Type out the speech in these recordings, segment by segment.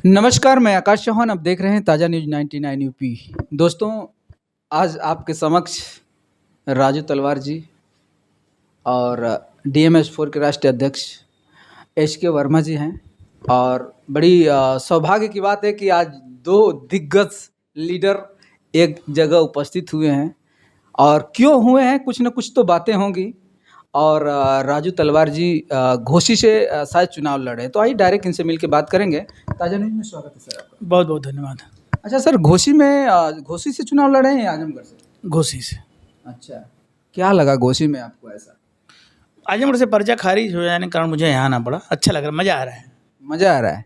नमस्कार, मैं आकाश चौहान। आप देख रहे हैं ताज़ा न्यूज़ 99 यूपी। दोस्तों, आज आपके समक्ष राजू तलवार जी और डीएमएस-4 के राष्ट्रीय अध्यक्ष एच.के. वर्मा जी हैं। और बड़ी सौभाग्य की बात है कि आज दो दिग्गज लीडर एक जगह उपस्थित हुए हैं। और क्यों हुए हैं, कुछ न कुछ तो बातें होंगी। और राजू तलवार जी घोसी से शायद चुनाव लड़ रहे हैं, तो आइए डायरेक्ट इनसे मिल के बात करेंगे। ताज़ा न्यूज़ में स्वागत है सर आपका। बहुत बहुत धन्यवाद। अच्छा सर, घोसी से चुनाव लड़े हैं या आजमगढ़ से? घोसी से। अच्छा, क्या लगा घोसी में आपको ऐसा? आजमगढ़ से पर्चा खारिज हो जाने के कारण मुझे यहाँ आना पड़ा। अच्छा लग रहा है, मज़ा आ रहा है। मज़ा आ रहा है।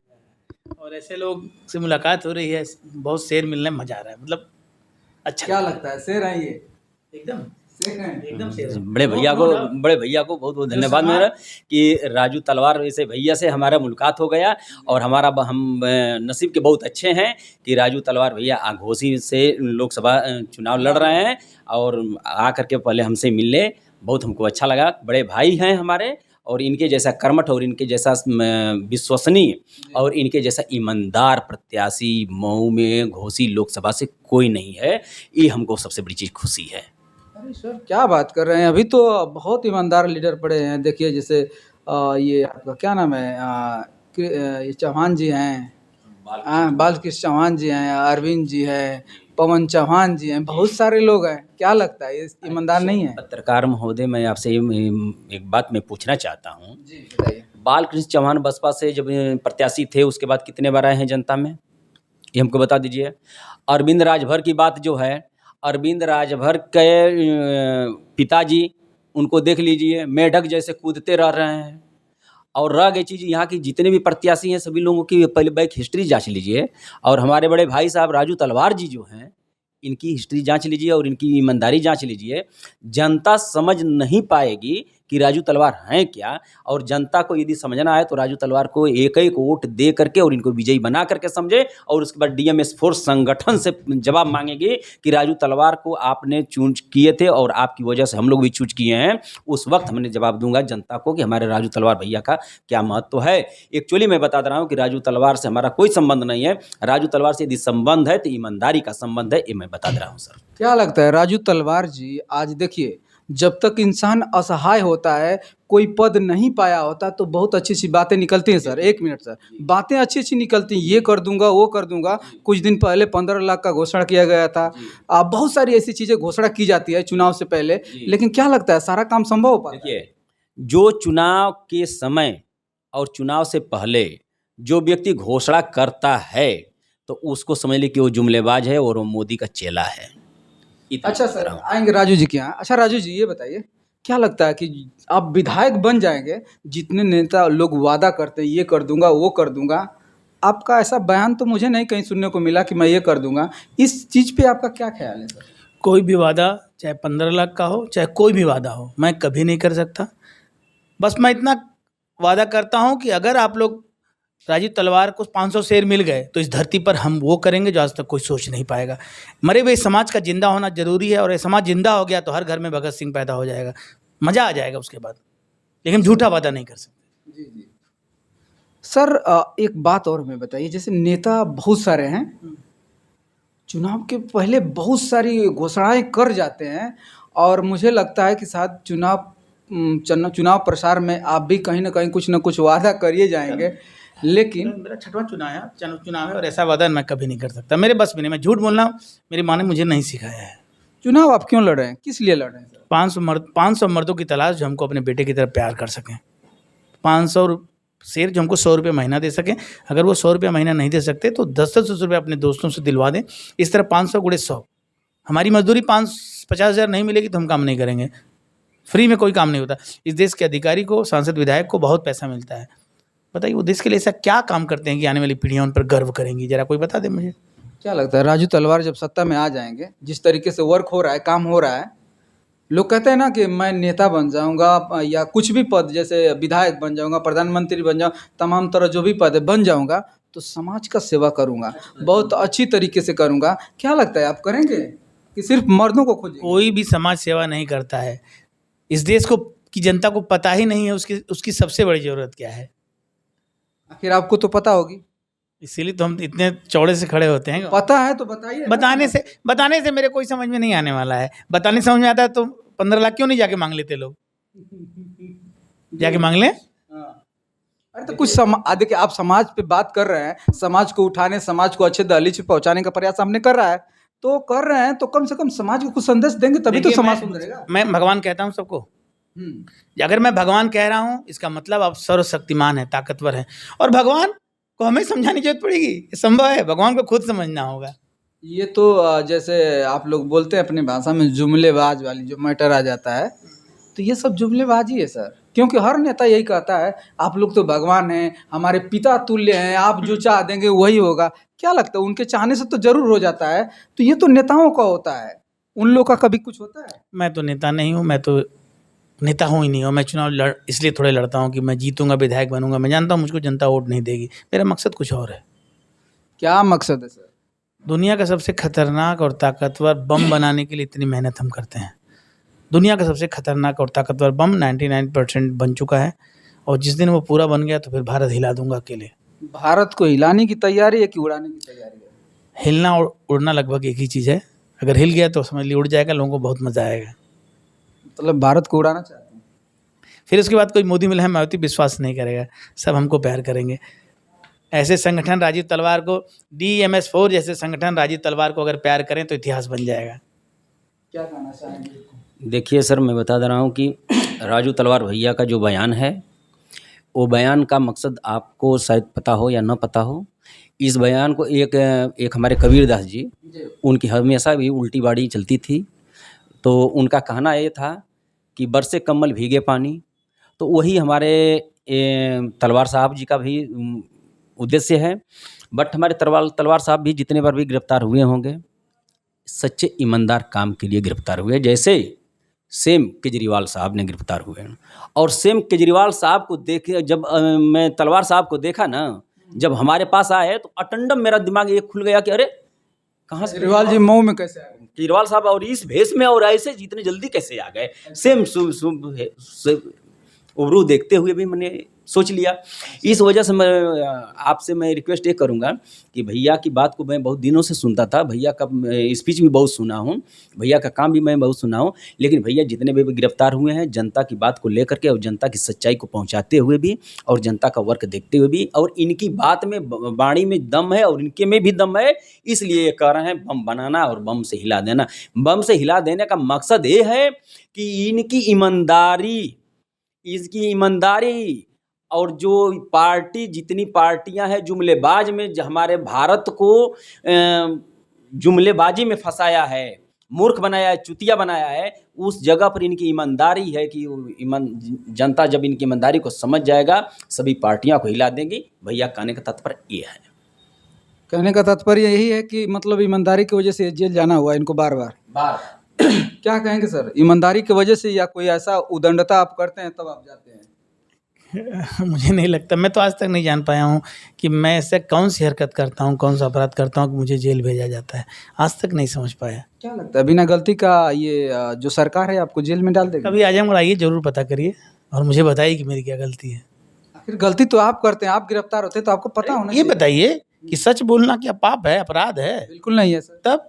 और ऐसे लोग से मुलाकात हो रही है, बहुत शेर मिलने में मज़ा आ रहा है। मतलब अच्छा क्या लगता है, शेर है ये? एकदम शेर हैं? एकदम शेर है। बड़े भैया को बहुत बहुत धन्यवाद मेरा कि राजू तलवार जैसे भैया से हमारा मुलाकात हो गया। और हम नसीब के बहुत अच्छे हैं कि राजू तलवार भैया घोसी से लोकसभा चुनाव लड़ रहे हैं और आकर के पहले हमसे मिलने बहुत हमको अच्छा लगा। बड़े भाई हैं हमारे, और इनके जैसा कर्मठ और इनके जैसा विश्वसनीय और इनके जैसा ईमानदार प्रत्याशी मऊ में घोसी लोकसभा से कोई नहीं है। ये हमको सबसे बड़ी चीज़ खुशी है। अरे सर, क्या बात कर रहे हैं? अभी तो बहुत ईमानदार लीडर पड़े हैं। देखिए जैसे ये आपका क्या नाम है, ये चौहान जी हैं, बालकृष्ण चौहान जी हैं, अरविंद जी हैं, पवन चौहान जी हैं, बहुत सारे लोग हैं। क्या लगता है, ये ईमानदार नहीं है? पत्रकार महोदय, मैं आपसे एक बात मैं पूछना चाहता हूँ। जी बताइए। बालकृष्ण चौहान बसपा से जब प्रत्याशी थे, उसके बाद कितने बार आए हैं जनता में, ये हमको बता दीजिए। अरविंद राजभर की बात जो है, अरविंद राजभर के पिताजी, उनको देख लीजिए, मेढक जैसे कूदते रह रहे हैं। और रह गई चीज़, यहाँ की जितने भी प्रत्याशी हैं सभी लोगों की पहले बैक हिस्ट्री जांच लीजिए। और हमारे बड़े भाई साहब राजू तलवार जी जो हैं, इनकी हिस्ट्री जांच लीजिए और इनकी ईमानदारी जांच लीजिए। जनता समझ नहीं पाएगी कि राजू तलवार हैं क्या। और जनता को यदि समझना है तो राजू तलवार को एक एक वोट दे करके और इनको विजयी बना करके समझे, और उसके बाद डीएमएस-4 संगठन से जवाब मांगेगी कि राजू तलवार को आपने चूज किए थे और आपकी वजह से हम लोग भी चूज किए हैं। उस वक्त हमने जवाब दूंगा जनता को कि हमारे राजू तलवार भैया का क्या महत्व है। एक्चुअली मैं बता रहा हूँ कि राजू तलवार से हमारा कोई संबंध नहीं है। राजू तलवार से यदि संबंध है तो ईमानदारी का संबंध है, ये मैं बता दे रहा हूँ सर। क्या लगता है राजू तलवार जी, आज देखिए, जब तक इंसान असहाय होता है, कोई पद नहीं पाया होता, तो बहुत अच्छी सी बातें निकलती हैं सर। एक मिनट सर, बातें अच्छी अच्छी निकलती हैं, ये कर दूंगा वो कर दूंगा। कुछ दिन पहले 15 लाख का घोषणा किया गया था। बहुत सारी ऐसी चीज़ें घोषणा की जाती है चुनाव से पहले, लेकिन क्या लगता है सारा काम संभव हो पाता है? देखिए, जो चुनाव के समय और चुनाव से पहले जो व्यक्ति घोषणा करता है तो उसको समझ लीजिए कि वो जुमलेबाज है और वो मोदी का चेला है। अच्छा सर, आएंगे राजू जी के यहाँ। अच्छा राजू जी, ये बताइए, क्या लगता है कि आप विधायक बन जाएंगे? जितने नेता लोग वादा करते हैं, ये कर दूंगा वो कर दूंगा, आपका ऐसा बयान तो मुझे नहीं कहीं सुनने को मिला कि मैं ये कर दूंगा। इस चीज़ पे आपका क्या ख्याल है सर? कोई भी वादा, चाहे 15 लाख का हो, चाहे कोई भी वादा हो, मैं कभी नहीं कर सकता। बस मैं इतना वादा करता हूँ कि अगर आप लोग राजू तलवार को 500 शेर मिल गए तो इस धरती पर हम वो करेंगे जो आज तक कोई सोच नहीं पाएगा। मरे हुए समाज का जिंदा होना जरूरी है, और ये समाज जिंदा हो गया तो हर घर में भगत सिंह पैदा हो जाएगा, मजा आ जाएगा उसके बाद। लेकिन झूठा वादा नहीं कर सकते। जी जी सर, एक बात और हमें बताइए, जैसे नेता बहुत सारे हैं, चुनाव के पहले बहुत सारी घोषणाएं कर जाते हैं, और मुझे लगता है कि शायद चुनाव प्रसार में आप भी कहीं ना कहीं कुछ ना कुछ वादा करिए जाएंगे। लेकिन मेरा 6वां चुनाव है और ऐसा वादा मैं कभी नहीं कर सकता। मेरे बस में नहीं, मैं झूठ बोलना मेरी माँ ने मुझे नहीं सिखाया है। चुनाव आप क्यों लड़ रहे हैं, किस लिए लड़ रहे हैं सर? 500 मर्दों की तलाश जो हमको अपने बेटे की तरफ प्यार कर सकें। 500 शेर जो हमको 100 रुपये महीना दे सकें। अगर वो 100 रुपये महीना नहीं दे सकते तो 10-10 रुपये अपने दोस्तों से दिलवा दें। इस तरह 500 गुणे 100, हमारी मजदूरी 50 हज़ार नहीं मिलेगी तो हम काम नहीं करेंगे। फ्री में कोई काम नहीं होता। इस देश के अधिकारी को, सांसद विधायक को बहुत पैसा मिलता है। बताइए वो देश के लिए ऐसा क्या काम करते हैं कि आने वाली पीढ़ियाँ उन पर गर्व करेंगी? जरा कोई बता दे मुझे। क्या लगता है राजू तलवार जब सत्ता में आ जाएंगे, जिस तरीके से वर्क हो रहा है, काम हो रहा है, लोग कहते हैं ना कि मैं नेता बन जाऊंगा या कुछ भी पद, जैसे विधायक बन जाऊंगा, प्रधानमंत्री बन जाऊंगा, तमाम तरह जो भी पद है बन जाऊंगा तो समाज का सेवा करूंगा, बहुत अच्छी तरीके से करूंगा। क्या लगता है आप करेंगे कि सिर्फ मर्दों को खोजेंगे? कोई भी समाज सेवा नहीं करता है। इस देश को की जनता को पता ही नहीं है उसकी सबसे बड़ी ज़रूरत क्या है। आखिर आपको तो पता होगी। इसीलिए तो हम इतने चौड़े से खड़े होते हैं। पता है तो बताइए ना। बताने से मेरे कोई समझ में नहीं आने वाला है। बताने समझ में आता है तो 15 लाख क्यों नहीं जाके मांग लेते लोग? जाके मांग लें। हाँ। अरे तो कुछ देखिए, आप समाज पे बात कर रहे हैं, समाज को उठाने, समाज को अच्छे दहलीज पे पहुंचाने का प्रयास हमने कर रहा है, तो कर रहे हैं तो कम से कम समाज को कुछ संदेश देंगे तभी तो देखिए, समाज सुधरेगा। मैं भगवान कहता हूँ सबको। हम्म। अगर मैं भगवान कह रहा हूँ इसका मतलब आप सर्वशक्तिमान है, ताकतवर है, और भगवान को हमें समझाने की जरूरत पड़ेगी। ये संभव है, भगवान को खुद समझना होगा। ये तो जैसे आप लोग बोलते हैं अपनी भाषा में जुमलेबाज वाली जो मैटर आ जाता है, तो ये सब जुमलेबाजी है सर, क्योंकि हर नेता यही कहता है आप लोग तो भगवान हैं, हमारे पिता तुल्य हैं, आप जो चाह देंगे वही होगा। क्या लगता है उनके चाहने से तो जरूर हो जाता है? तो ये तो नेताओं का होता है, उन लोगों का कभी कुछ होता है? मैं तो नेता नहीं हूँ, मैं तो नेता हूँ ही नहीं, और मैं चुनाव इसलिए थोड़े लड़ता हूँ कि मैं जीतूंगा, विधायक बनूंगा। मैं जानता हूँ मुझको जनता वोट नहीं देगी, मेरा मकसद कुछ और है। क्या मकसद है सर? दुनिया का सबसे खतरनाक और ताकतवर बम बनाने के लिए इतनी मेहनत हम करते हैं। दुनिया का सबसे खतरनाक और ताकतवर बम 99% बन चुका है, और जिस दिन वो पूरा बन गया तो फिर भारत हिला दूंगा अकेले। भारत को हिलाने की तैयारी है कि उड़ाने की तैयारी है? हिलना और उड़ना लगभग एक ही चीज़ है। अगर हिल गया तो समझ लीजिए उड़ जाएगा, लोगों को बहुत मज़ा आएगा। मतलब भारत को उड़ाना चाहते हैं? फिर उसके बाद कोई मोदी मिला है मायावती विश्वास नहीं करेगा, सब हमको प्यार करेंगे। ऐसे संगठन राजीव तलवार को, DMS4 जैसे संगठन राजीव तलवार को अगर प्यार करें तो इतिहास बन जाएगा। क्या कहना चाहेंगे? देखिए सर, मैं बता दे रहा हूँ कि राजू तलवार भैया का जो बयान है, वो बयान का मकसद आपको शायद पता हो या न पता हो। इस बयान को एक हमारे कबीरदास जी, उनकी हमेशा भी उल्टी बाड़ी चलती थी। तो उनका कहना ये था कि बरसे कम्बल भीगे पानी। तो वही हमारे तलवार साहब जी का भी उद्देश्य है। बट हमारे तलवार साहब भी जितने बार भी गिरफ्तार हुए होंगे, सच्चे ईमानदार काम के लिए गिरफ्तार हुए। जैसे सेम केजरीवाल साहब ने गिरफ्तार हुए, और सेम केजरीवाल साहब को देखे जब मैं तलवार साहब को देखा ना, जब हमारे पास आए तो अटंडम मेरा दिमाग ये खुल गया कि अरे कहाँ से केजरीवाल जी मऊ में कैसे आए? केजरीवाल साहब और इस भेष में और ऐसे इतने जल्दी कैसे आ गए? सेम उबरू देखते हुए भी मैंने सोच लिया। इस वजह से मैं आपसे रिक्वेस्ट ये करूँगा कि भैया की बात को मैं बहुत दिनों से सुनता था, भैया का स्पीच भी बहुत सुना हूँ, भैया का काम भी मैं बहुत सुना हूँ, लेकिन भैया जितने भी गिरफ्तार हुए हैं जनता की बात को लेकर के और जनता की सच्चाई को पहुँचाते हुए भी और जनता का वर्क देखते हुए भी, और इनकी बात में वाणी में दम है और इनके में भी दम है, इसलिए ये कह रहे हैं बम बनाना और बम से हिला देना। बम से हिला देने का मकसद ये है कि इनकी ईमानदारी और जो पार्टी जितनी पार्टियां हैं जुमलेबाज में हमारे भारत को जुमलेबाजी में फंसाया है, मूर्ख बनाया है, चुतिया बनाया है, उस जगह पर इनकी ईमानदारी है कि जनता जब इनकी ईमानदारी को समझ जाएगा सभी पार्टियां को हिला देंगी। भैया कहने का तात्पर्य ये है। कहने का तात्पर्य यही है कि मतलब ईमानदारी की वजह से जेल जाना हुआ इनको बार बार। क्या कहेंगे सर, ईमानदारी की वजह से या कोई ऐसा उदंडता आप करते हैं तब आप जाते हैं? मुझे नहीं लगता, मैं तो आज तक नहीं जान पाया हूँ कि मैं ऐसे कौन सी हरकत करता हूँ, कौन सा अपराध करता हूँ कि मुझे जेल भेजा जाता है। आज तक नहीं समझ पाया। क्या लगता है बिना गलती का ये जो सरकार है आपको जेल में डाल देगी? कभी आ जाऊँगा, आइए जरूर पता करिए और मुझे बताइए कि मेरी क्या गलती है। आखिर गलती तो आप करते हैं, आप गिरफ्तार होते हैं तो आपको पता होना ये चाहिए। बताइए कि सच बोलना क्या पाप है, अपराध है? बिल्कुल नहीं है सर। तब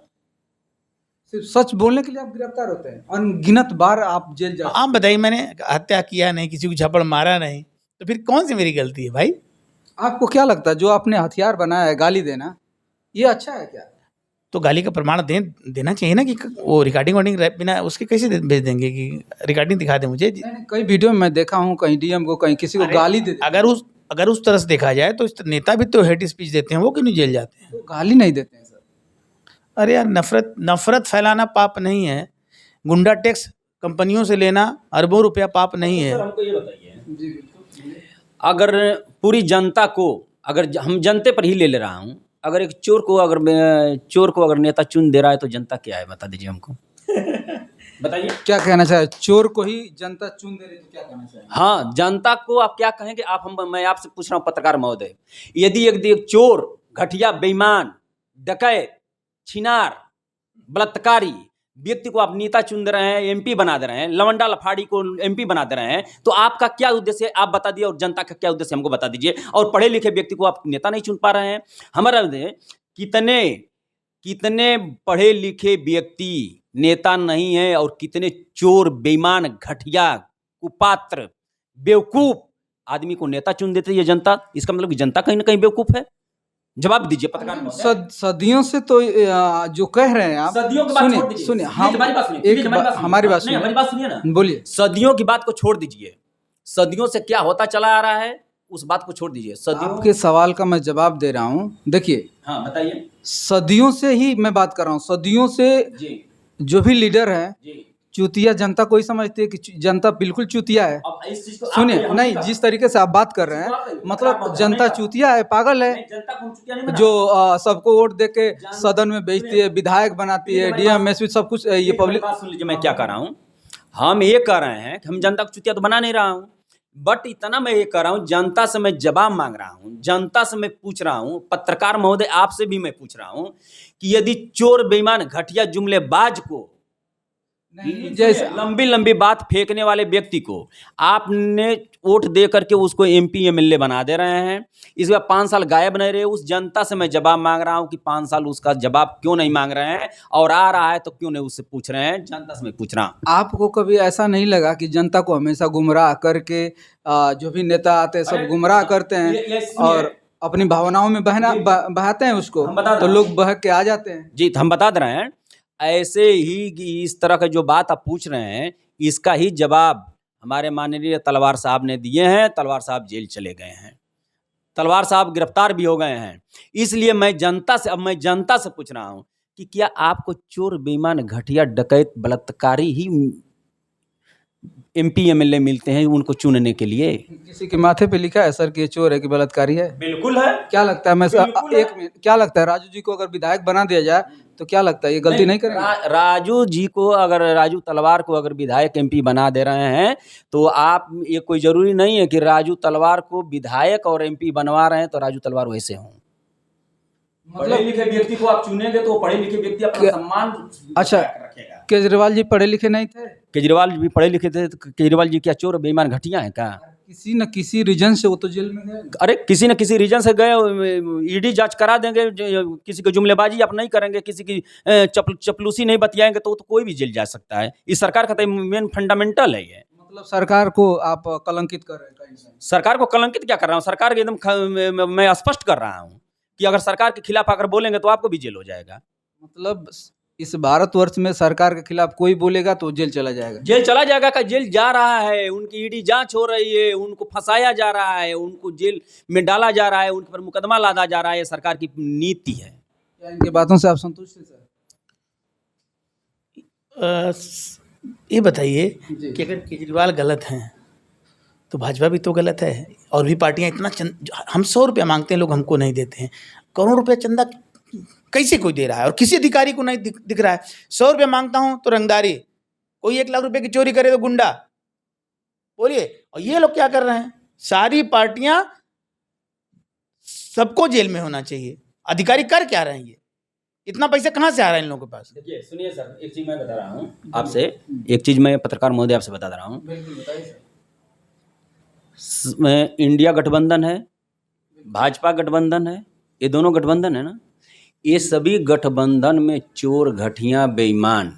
सिर्फ सच बोलने के लिए आप गिरफ्तार होते हैं, अनगिनत बार आप जेल जाते हैं। आप बताइए, मैंने हत्या किया नहीं, किसी को झपड़ मारा नहीं, तो फिर कौन सी मेरी गलती है भाई? आपको क्या लगता है जो आपने हथियार बनाया है गाली देना, ये अच्छा है क्या? तो गाली का प्रमाण देना चाहिए ना, कि वो रिकॉर्डिंग बिना उसके कैसे भेज देंगे कि रिकॉर्डिंग दिखा दे मुझे? नहीं, कई वीडियो में मैं देखा हूँ कहीं डीएम को कहीं किसी को गाली दे देते हैं। अगर उस तरह से देखा जाए तो नेता भी तो हेट स्पीच देते हैं, वो क्यों नहीं जेल जाते हैं? तो गाली नहीं देते हैं सर। अरे यार, नफरत फैलाना पाप नहीं है। गुंडा टैक्स कंपनियों से लेना अरबों रुपया पाप नहीं है। सर हमको ये बताइए, अगर पूरी जनता को, अगर हम जनते पर ही ले रहा हूँ, अगर एक चोर को अगर नेता चुन दे रहा है तो जनता क्या है, बता दीजिए हमको। बताइए क्या कहना चाहे, चोर को ही जनता चुन दे रही तो क्या कहना चाहे? हाँ, जनता को आप क्या कहेंगे? मैं आपसे पूछ रहा हूँ पत्रकार महोदय, यदि एक चोर, घटिया, बेईमान, डकैत, छिनार, बलात्कारी व्यक्ति को आप नेता चुन दे रहे हैं, एमपी बना दे रहे हैं, लवंडा लफाड़ी को एमपी बना दे रहे हैं, तो आपका क्या उद्देश्य है आप बता दिए, और जनता का क्या उद्देश्य हमको बता दीजिए। और पढ़े लिखे व्यक्ति को आप नेता नहीं चुन पा रहे हैं। हमारा कितने कितने पढ़े लिखे व्यक्ति नेता नहीं है, और कितने चोर, बेईमान, घटिया, कुपात्र, बेवकूफ आदमी को नेता चुन देती है जनता। इसका मतलब कि जनता कहीं ना कहीं बेवकूफ है। जवाब दीजिए पत्रकार महोदय। सदियों से तो जो कह रहे हैं आप, सदियों की बात छोड़ दीजिए, सुनिए हमारी बात सुनिए, हमारी बात सुनिए, हमारी बात सुनिए ना, बोलिए। सदियों की बात को छोड़ दीजिए, सदियों से क्या होता चला आ रहा है उस बात को छोड़ दीजिए। सदियों आपके सवाल का मैं जवाब दे रहा हूँ। देखिए, हाँ बताइए सदियों से ही मैं बात कर रहा हूँ, सदियों से जी जो भी लीडर है, जी। चूतिया जनता कोई समझती है कि जनता बिल्कुल चूतिया है। अब इस चीज को सुनिए, नहीं, जिस तरीके से आप बात कर रहे हैं, मतलब जनता चूतिया है, पागल है, जनता को चुतिया नहीं बना। जो सबको वोट दे के सदन में भेजती है, विधायक बनाती है, डीएम एसपी सब कुछ, ये पब्लिक। बात सुन लीजिए मैं क्या कह रहा हूँ। हम ये कह रहे हैं कि हम जनता को चुतिया तो बना नहीं रहा हूँ, बट इतना मैं ये कह रहा हूँ, जनता से मैं जवाब मांग रहा हूँ, जनता से मैं पूछ रहा हूँ, पत्रकार महोदय आपसे भी मैं पूछ रहा हूँ कि यदि चोर, बेईमान, घटिया, जुमलेबाज को, जैसे लंबी लंबी बात फेंकने वाले व्यक्ति को आपने वोट दे करके उसको एमपी एमएलए बना दे रहे हैं, इस बार 5 साल गायब नहीं रहे, उस जनता से मैं जवाब मांग रहा हूं कि 5 साल उसका जवाब क्यों नहीं मांग रहे हैं, और आ रहा है तो क्यों नहीं उससे पूछ रहे हैं। जनता से मैं पूछ रहा हूं। आपको कभी ऐसा नहीं लगा कि जनता को हमेशा गुमराह करके जो भी नेता आते हैं सब गुमराह करते हैं और अपनी भावनाओं में बहाते हैं उसको, तो लोग बहक के आ जाते हैं? जी, तो हम बता दे रहे हैं, ऐसे ही कि इस तरह का जो बात आप पूछ रहे हैं, इसका ही जवाब हमारे माननीय तलवार साहब ने दिए हैं। तलवार साहब जेल चले गए हैं, तलवार साहब गिरफ्तार भी हो गए हैं। इसलिए मैं जनता से पूछ रहा हूं कि क्या आपको चोर, बेईमान, घटिया, डकैत, बलात्कारी ही एमपी एमएलए मिलते हैं उनको चुनने के लिए? किसी के माथे पे लिखा है सर कि ये चोर है कि बलात्कारी है? बिल्कुल है। क्या लगता है, मैं एक मिनट, क्या लगता है राजू जी को अगर विधायक बना दिया जाए तो क्या लगता है ये गलती नहीं करेंगे? राजू जी को, अगर राजू तलवार को अगर विधायक एमपी बना दे रहे हैं, तो आप, ये कोई जरूरी नहीं है कि राजू तलवार को विधायक और एमपी बनवा रहे हैं तो राजू तलवार वैसे हों। मतलब पढ़े लिखे व्यक्ति को आप चुनेंगे तो पढ़े लिखे व्यक्ति अपना सम्मान अच्छा, रखेगा। केजरीवाल जी पढ़े लिखे नहीं थे? केजरीवाल भी पढ़े लिखे थे, तो केजरीवाल जी क्या चोर, बेईमान, घटिया है क्या? किसी न किसी रीजन से वो तो जेल में गए। अरे किसी न किसी रीजन से गए, ईडी जांच करा देंगे, किसी की जुमलेबाजी आप नहीं करेंगे, किसी की चपलूसी नहीं बतियाएंगे तो कोई भी जेल जा सकता है। इस सरकार का तो मेन फंडामेंटल है ये। मतलब सरकार को आप कलंकित कर रहे हैं कहीं से? सरकार को कलंकित क्या कर रहा हूँ, सरकार के एकदम मैं स्पष्ट कर रहा हूँ कि अगर सरकार के खिलाफ अगर बोलेंगे तो आपको भी जेल हो जाएगा। मतलब इस भारतवर्ष में सरकार के खिलाफ कोई बोलेगा तो जेल चला जाएगा? जेल चला जाएगा का जेल जा रहा है, उनकी ईडी जांच हो रही है, उनको फंसाया जा रहा है, उनको जेल में डाला जा रहा है, उन पर मुकदमा लादा जा रहा है। ये सरकार की नीति है। क्या इनकी बातों से आप संतुष्ट हैं सर? ये बताइए कि अगर केजरीवाल गलत हैं तो भाजपा भी तो गलत है, और भी पार्टियां इतना हम 100 रुपया मांगते हैं, लोग हमको नहीं देते हैं। करोड़ रुपया चंदा कैसे कोई दे रहा है और किसी अधिकारी को नहीं दिख रहा है? 100 रुपया मांगता हूं तो रंगदारी, कोई 1 लाख रुपए की चोरी करे तो गुंडा, बोलिए। और ये लोग क्या कर रहे हैं? सारी पार्टियां, सबको जेल में होना चाहिए। अधिकारी कर क्या रहे हैं? ये इतना पैसा कहां से आ रहा है इन लोगों के पास? देखिए सुनिए सर, एक चीज मैं बता रहा हूँ आपसे, एक चीज मैं पत्रकार महोदय आपसे बता रहा हूँ। इंडिया गठबंधन है, भाजपा गठबंधन है, ये दोनों गठबंधन है ना, ये सभी गठबंधन में चोर, घटिया, बेईमान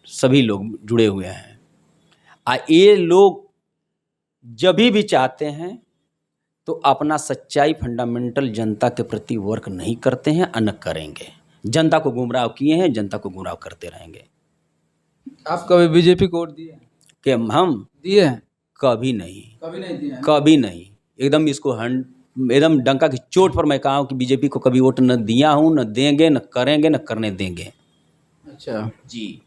सभी लोग जुड़े हुए हैं। ये लोग जब भी चाहते हैं तो अपना सच्चाई फंडामेंटल जनता के प्रति वर्क नहीं करते हैं, न करेंगे। जनता को गुमराह किए हैं, जनता को गुमराह करते रहेंगे। आप कभी बीजेपी को वोट दिए? कि हम दिए हैं? कभी नहीं, कभी नहीं दिए? कभी नहीं। एकदम इसको एकदम डंका की चोट पर मैं कहा हूँ कि बीजेपी को कभी वोट न दिया हूँ, न देंगे, न करेंगे, न करने देंगे। अच्छा जी,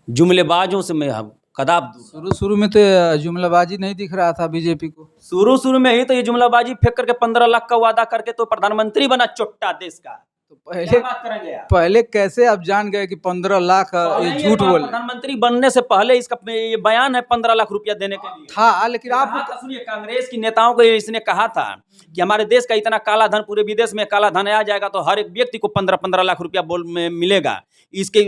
जुमलेबाजों से मैं कदाप दूर। शुरू में तो जुमलाबाजी नहीं दिख रहा था बीजेपी को। शुरू में ही तो ये जुमलाबाजी फेंक करके 15 लाख का वादा करके तो प्रधानमंत्री बना चोट्टा देश का। तो क्या पहले बात करेंगे आप? पहले कैसे आप जान गए कि 15 लाख पहले ये ये झूठ बात बोल प्रधानमंत्री बनने से पहले इसका ये बयान है 15 लाख रुपया देने के लिए। था, लेकिन आप कहा था, सुनिए, कांग्रेस की नेताओं को इसने कहा था कि हमारे देश का इतना काला धन, पूरे विदेश में काला धन आ जाएगा तो हर एक व्यक्ति को 15-15 लाख रुपया बोल में मिलेगा। इसके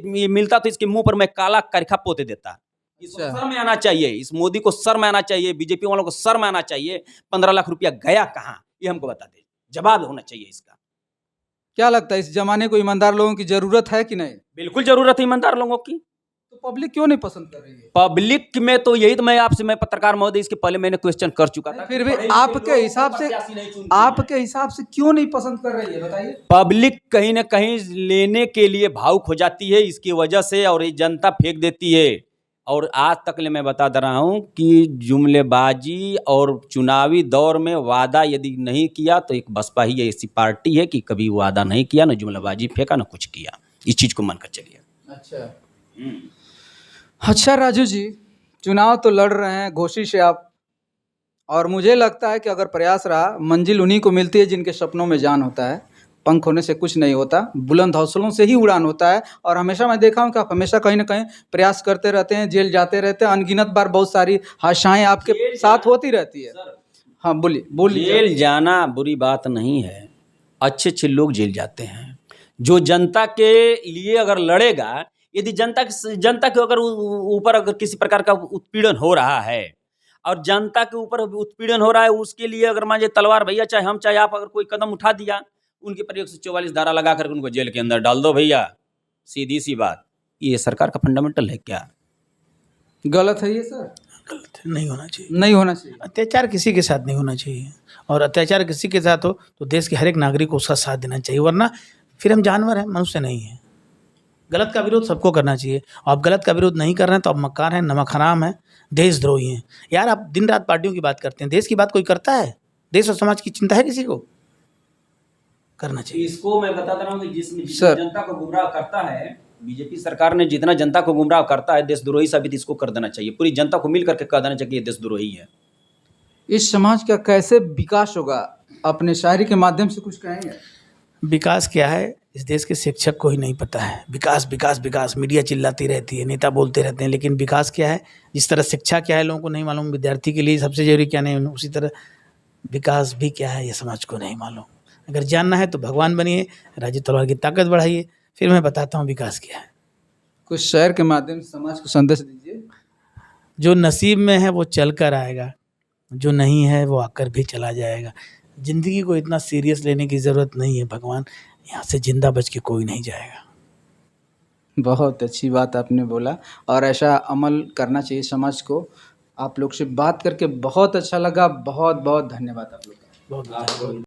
ये मिलता तो इसके मुंह पर मैं काला करखा पोते देता। इसको अच्छा। शर्म आना चाहिए, इस मोदी को शर्म आना चाहिए, बीजेपी वालों को शर्म आना चाहिए। 15 लाख रुपया गया कहाँ, ये हमको बता दे, जवाब होना चाहिए इसका। क्या लगता है इस जमाने को ईमानदार लोगों की जरूरत है कि नहीं? बिल्कुल जरूरत है ईमानदार लोगों की। तो पब्लिक क्यों नहीं पसंद कर रही है? पब्लिक में तो यही तो मैं पत्रकार महोदय इसके पहले मैंने क्वेश्चन कर चुका था। फिर भी पढ़े लिखे आपके लोगों को हिसाब से प्रत्याशी नहीं चुनती है। आपके हिसाब से क्यों नहीं पसंद कर रही है, बताइए। पब्लिक कहीं ना कहीं लेने के लिए भावुक हो जाती है इसकी वजह से, और ये जनता फेंक देती है। और आज तक ले मैं बता दे रहा हूँ कि जुमलेबाजी और चुनावी दौर में वादा यदि नहीं किया तो एक बसपा ही ऐसी पार्टी है कि कभी वादा नहीं किया, ना जुमलेबाजी फेंका, ना कुछ किया। इस चीज़ को मान कर चलिए। अच्छा राजू जी, चुनाव तो लड़ रहे हैं, घोषित है आप, और मुझे लगता है कि अगर प्रयास रहा, मंजिल उन्हीं को मिलती है जिनके सपनों में जान होता है। पंख होने से कुछ नहीं होता, बुलंद हौसलों से ही उड़ान होता है। और हमेशा मैं देखा हूँ कि आप हमेशा कहीं ना कहीं प्रयास करते रहते हैं, जेल जाते रहते हैं, अनगिनत बार बहुत सारी हादसाएं आपके साथ होती रहती है। हाँ बोलिए। जेल जाना बुरी बात नहीं है, अच्छे अच्छे लोग जेल जाते हैं। जो जनता के लिए अगर लड़ेगा, यदि जनता के अगर ऊपर अगर किसी प्रकार का उत्पीड़न हो रहा है, और जनता के ऊपर उत्पीड़न हो रहा है, उसके लिए अगर मान लीजिए तलवार, भैया चाहे हम चाहे आप, अगर कोई कदम उठा दिया, उनके पर 144 धारा लगा कर उनको जेल के अंदर डाल दो भैया, सीधी सी बात। ये सरकार का फंडामेंटल है क्या? गलत है ये सर? गलत है, नहीं होना चाहिए। नहीं होना चाहिए। अत्याचार किसी के साथ नहीं होना चाहिए, और अत्याचार किसी के साथ हो तो देश के हर एक नागरिक को उसका साथ देना चाहिए, वरना फिर हम जानवर हैं, मनुष्य नहीं हैं। गलत का विरोध सबको करना चाहिए, और आप गलत का विरोध नहीं कर रहे हैं तो आप मक्कार हैं, नमक हराम हैं, देशद्रोही हैं। यार आप दिन रात पार्टियों की बात करते हैं, देश की बात कोई करता है? देश और समाज की चिंता है किसी को? करना चाहिए। इसको मैं बताता रहा हूँ कि जितनी सर। जनता को गुमराह करता है, बीजेपी सरकार ने जितना जनता को गुमराह करता है, देशद्रोही साबित इसको कर देना चाहिए। पूरी जनता को मिल करके कह देना चाहिए ये देशद्रोही है। इस समाज का कैसे विकास होगा, अपने शायरी के माध्यम से कुछ कहेंगे? विकास क्या है इस देश के शिक्षक को ही नहीं पता है। विकास विकास विकास, मीडिया चिल्लाती रहती है, नेता बोलते रहते हैं, लेकिन विकास क्या है, जिस तरह शिक्षा क्या है लोगों को नहीं मालूम, विद्यार्थी के लिए सबसे जरूरी क्या नहीं, उसी तरह विकास भी क्या है ये समाज को नहीं मालूम। अगर जानना है तो भगवान बनिए, राजू तलवार की ताकत बढ़ाइए, फिर मैं बताता हूँ विकास क्या है। कुछ शेयर के माध्यम से समाज को संदेश दीजिए। जो नसीब में है वो चल कर आएगा, जो नहीं है वो आकर भी चला जाएगा। ज़िंदगी को इतना सीरियस लेने की ज़रूरत नहीं है, भगवान यहाँ से जिंदा बच के कोई नहीं जाएगा। बहुत अच्छी बात आपने बोला, और ऐसा अमल करना चाहिए समाज को। आप लोग से बात करके बहुत अच्छा लगा, बहुत बहुत धन्यवाद आप लोग का। बहुत